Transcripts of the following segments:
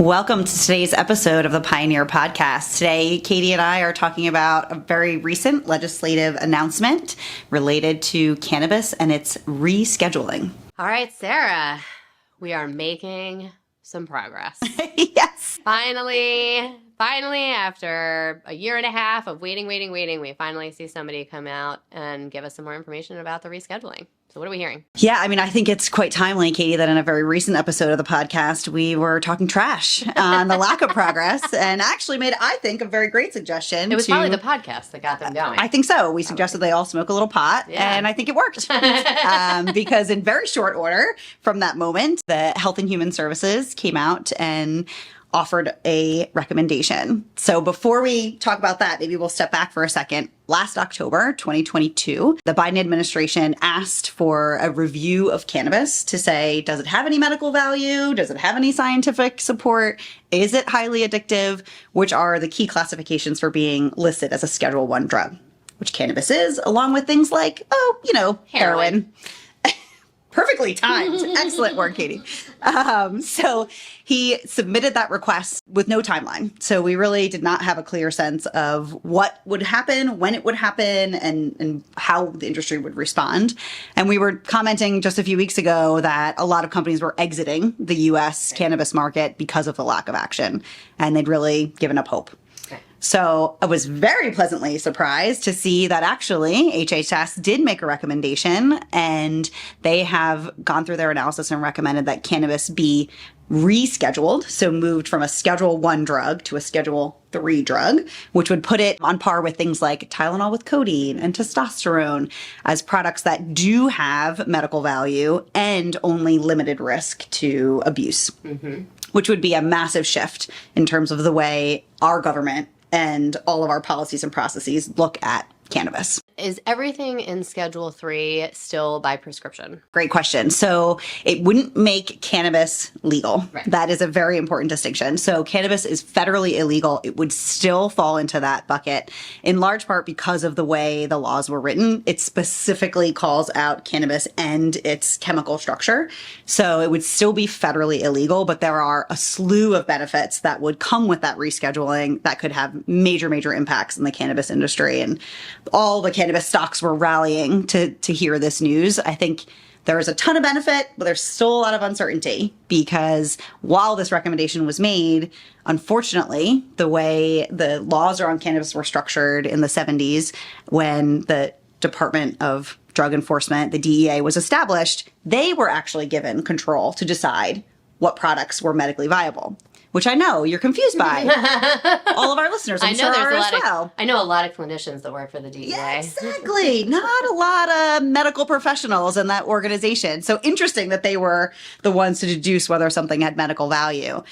Welcome to today's episode of the Pioneer Podcast. Today, Katie and I are talking about a very recent legislative announcement related to cannabis and its rescheduling. All right, Sarah, we are making some progress. Yes. Finally, after a year and a half of waiting, we finally see somebody come out and give us some more information about the rescheduling. So what are we hearing? Yeah, I think it's quite timely, Katie, that in a very recent episode of the podcast, we were talking trash on the lack of progress and actually made, I think, a very great suggestion. It was probably the podcast that got them going. I think so. We suggested they all smoke a little pot, and I think it worked. Because in very short order from that moment, the Health and Human Services came out and offered a recommendation. So before we talk about that, maybe we'll step back for a second. Last October, 2022, the Biden administration asked for a review of cannabis to say, does it have any medical value? Does it have any scientific support? Is it highly addictive? Which are the key classifications for being listed as a Schedule I drug, which cannabis is, along with things like, heroin. Perfectly timed. Excellent work, Katie. So he submitted that request with no timeline. So we really did not have a clear sense of what would happen, when it would happen, and how the industry would respond. And we were commenting just a few weeks ago that a lot of companies were exiting the U.S. cannabis market because of the lack of action, and they'd really given up hope. So I was very pleasantly surprised to see that actually HHS did make a recommendation, and they have gone through their analysis and recommended that cannabis be rescheduled, so moved from a Schedule I drug to a Schedule III drug, which would put it on par with things like Tylenol with codeine and testosterone as products that do have medical value and only limited risk to abuse, which would be a massive shift in terms of the way our government and all of our policies and processes look at cannabis. Is everything in Schedule III still by prescription? Great question. So it wouldn't make cannabis legal. Right. That is a very important distinction. So cannabis is federally illegal. It would still fall into that bucket, in large part because of the way the laws were written. It specifically calls out cannabis and its chemical structure. So it would still be federally illegal, but there are a slew of benefits that would come with that rescheduling that could have major impacts in the cannabis industry. And all the cannabis stocks were rallying to hear this news. I think there is a ton of benefit, but there's still a lot of uncertainty because while this recommendation was made, unfortunately, the way the laws around cannabis were structured in the 70s when the Department of Drug Enforcement, the DEA, was established, they were actually given control to decide what products were medically viable, which I know you're confused by. All of our listeners, I'm sure, are as well. I know a lot of clinicians that work for the DEA. Yeah, exactly. Not a lot of medical professionals in that organization. So interesting that they were the ones to deduce whether something had medical value.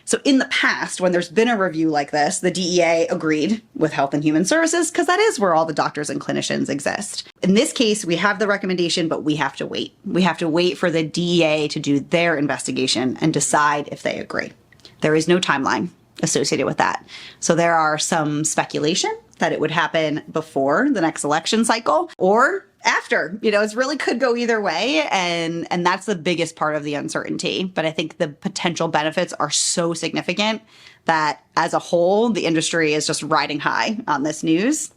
So in the past, when there's been a review like this, the DEA agreed with Health and Human Services because that is where all the doctors and clinicians exist. In this case, we have the recommendation, but we have to wait. We have to wait for the DEA to do their investigation and decide if they agree. There is no timeline associated with that. So there are some speculation that it would happen before the next election cycle or after. It really could go either way. And that's the biggest part of the uncertainty. But I think the potential benefits are so significant that as a whole, the industry is just riding high on this news.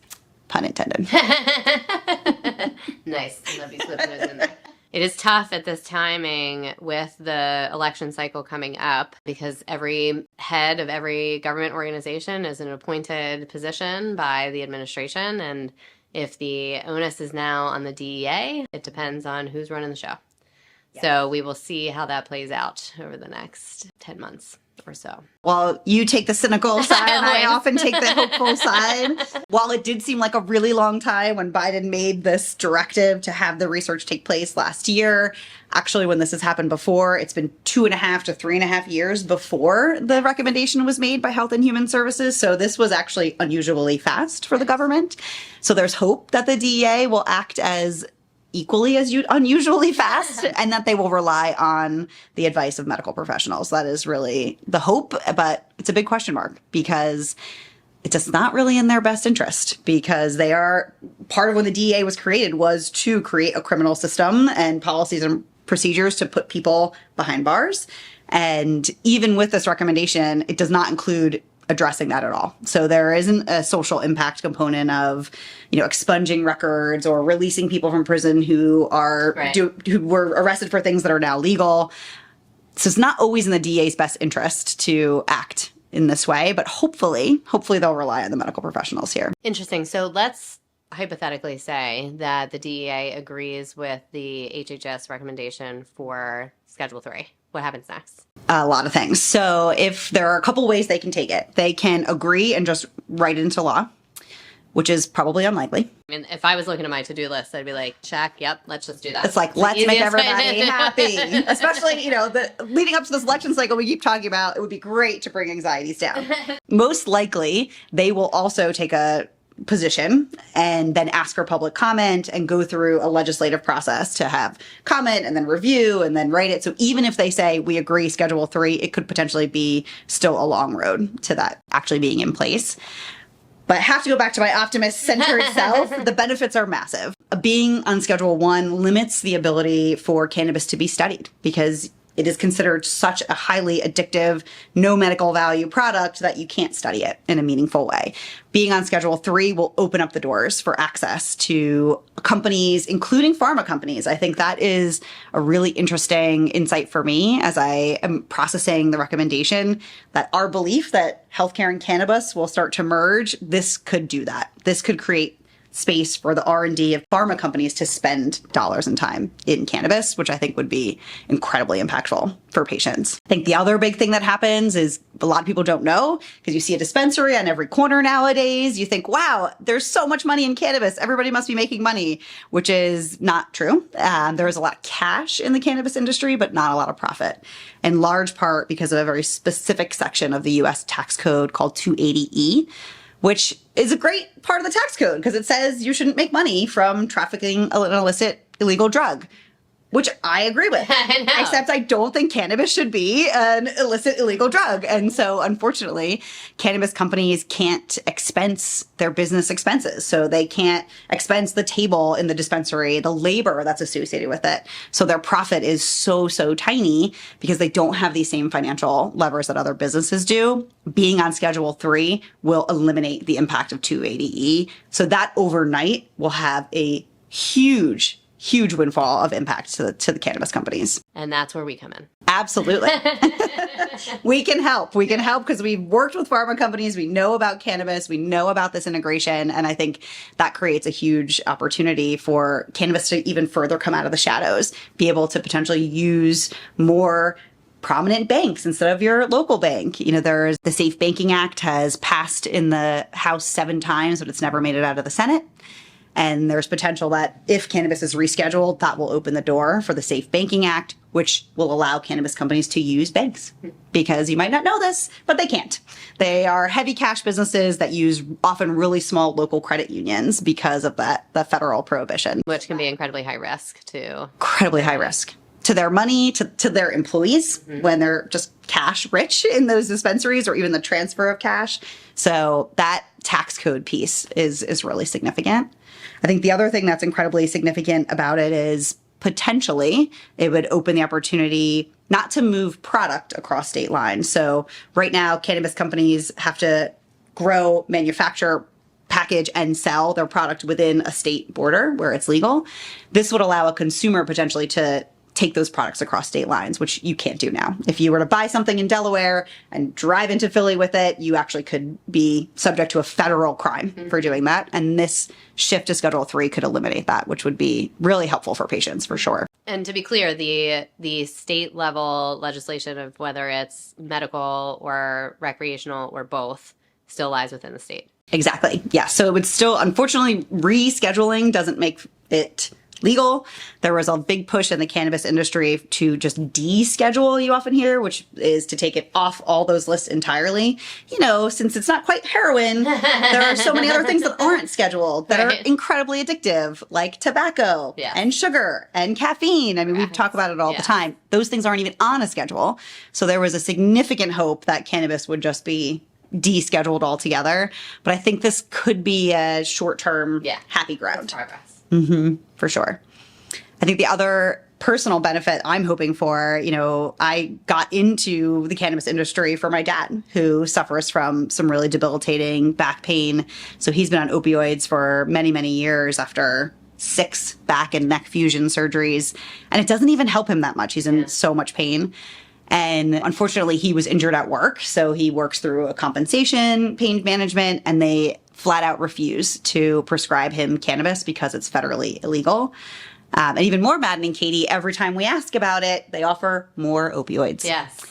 Pun intended. Nice. I love you slipping those in there. It is tough at this timing with the election cycle coming up because every head of every government organization is an appointed position by the administration. And if the onus is now on the DEA, it depends on who's running the show. Yes. So we will see how that plays out over the next 10 months or so. Well, you take the cynical side and I often take the hopeful side. While it did seem like a really long time when Biden made this directive to have the research take place last year, actually when this has happened before, it's been 2.5 to 3.5 years before the recommendation was made by Health and Human Services. So this was actually unusually fast for the government. So there's hope that the DEA will act as equally as unusually fast and that they will rely on the advice of medical professionals. That is really the hope, but it's a big question mark because it's just not really in their best interest because they are part of when the DEA was created was to create a criminal system and policies and procedures to put people behind bars. And even with this recommendation, it does not include addressing that at all. So there isn't a social impact component of, expunging records or releasing people from prison who are who were arrested for things that are now legal. So it's not always in the DA's best interest to act in this way, but hopefully they'll rely on the medical professionals here. Interesting. So let's hypothetically say that the DEA agrees with the HHS recommendation for Schedule 3. What happens next? A lot of things. So if there are a couple ways they can take it, they can agree and just write it into law, which is probably unlikely. I mean, if I was looking at my to-do list, I'd be like, check, yep, let's just do that. It's like, let's make everybody happy. Especially, leading up to this election cycle we keep talking about, it would be great to bring anxieties down. Most likely, they will also take a position and then ask for public comment and go through a legislative process to have comment and then review and then write it. So even if they say we agree Schedule 3, it could potentially be still a long road to that actually being in place. But I have to go back to my optimist-centered self. The benefits are massive. Being on Schedule 1 limits the ability for cannabis to be studied because it is considered such a highly addictive, no medical value product that you can't study it in a meaningful way. Being on Schedule 3 will open up the doors for access to companies, including pharma companies. I think that is a really interesting insight for me as I am processing the recommendation that our belief that healthcare and cannabis will start to merge, this could do that. This could create space for the R&D of pharma companies to spend dollars and time in cannabis, which I think would be incredibly impactful for patients. I think the other big thing that happens is a lot of people don't know because you see a dispensary on every corner nowadays. You think, wow, there's so much money in cannabis. Everybody must be making money, which is not true. There is a lot of cash in the cannabis industry, but not a lot of profit. In large part because of a very specific section of the U.S. tax code called 280E, which is a great part of the tax code because it says you shouldn't make money from trafficking an illicit illegal drug, which I agree with. Except I don't think cannabis should be an illicit illegal drug. And so unfortunately, cannabis companies can't expense their business expenses. So they can't expense the table in the dispensary, the labor that's associated with it. So their profit is so tiny because they don't have these same financial levers that other businesses do. Being on Schedule 3 will eliminate the impact of 280E. So that overnight will have a huge windfall of impact to the cannabis companies. And that's where we come in. Absolutely. We can help. We can help because we've worked with pharma companies. We know about cannabis. We know about this integration. And I think that creates a huge opportunity for cannabis to even further come out of the shadows, be able to potentially use more prominent banks instead of your local bank. There's the Safe Banking Act has passed in the House 7 times, but it's never made it out of the Senate. And there's potential that if cannabis is rescheduled, that will open the door for the Safe Banking Act, which will allow cannabis companies to use banks. Because you might not know this, but they can't. They are heavy cash businesses that use often really small local credit unions because of the federal prohibition. Which can be incredibly high risk too. Incredibly high risk. To their money, to their employees, when they're just cash rich in those dispensaries or even the transfer of cash. So that tax code piece is really significant. I think the other thing that's incredibly significant about it is potentially it would open the opportunity not to move product across state lines. So right now, cannabis companies have to grow, manufacture, package, and sell their product within a state border where it's legal. This would allow a consumer potentially to take those products across state lines, which you can't do now. If you were to buy something in Delaware and drive into Philly with it, you actually could be subject to a federal crime for doing that. And this shift to Schedule 3 could eliminate that, which would be really helpful for patients for sure. And to be clear, the state level legislation of whether it's medical or recreational or both still lies within the state. Exactly. Yeah. So it would still, unfortunately, rescheduling doesn't make it legal. There was a big push in the cannabis industry to just deschedule, you often hear, which is to take it off all those lists entirely. Since it's not quite heroin, there are so many other things that aren't scheduled that are incredibly addictive, like tobacco and sugar and caffeine. I mean, we talk about it all the time. Those things aren't even on a schedule. So there was a significant hope that cannabis would just be descheduled altogether. But I think this could be a short-term happy ground. Progress. For sure. I think the other personal benefit I'm hoping for, I got into the cannabis industry for my dad, who suffers from some really debilitating back pain. So he's been on opioids for many, many years after 6 back and neck fusion surgeries. And it doesn't even help him that much. He's in so much pain. And unfortunately, he was injured at work. So he works through a compensation pain management, and they flat out refuse to prescribe him cannabis because it's federally illegal. And even more maddening, Katie, every time we ask about it, they offer more opioids. Yes.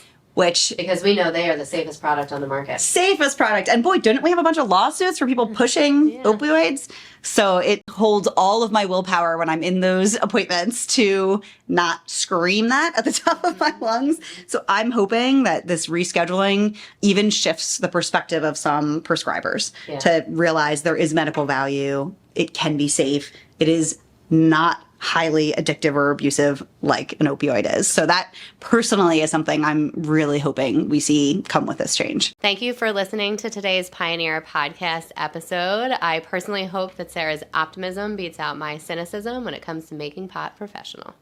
Because we know they are the safest product on the market. Safest product. And boy, didn't we have a bunch of lawsuits for people pushing opioids? So it holds all of my willpower when I'm in those appointments to not scream that at the top of my lungs. So I'm hoping that this rescheduling even shifts the perspective of some prescribers to realize there is medical value. It can be safe. It is not highly addictive or abusive like an opioid is. So that personally is something I'm really hoping we see come with this change. Thank you for listening to today's Pioneer podcast episode. I personally hope that Sarah's optimism beats out my cynicism when it comes to making pot professional.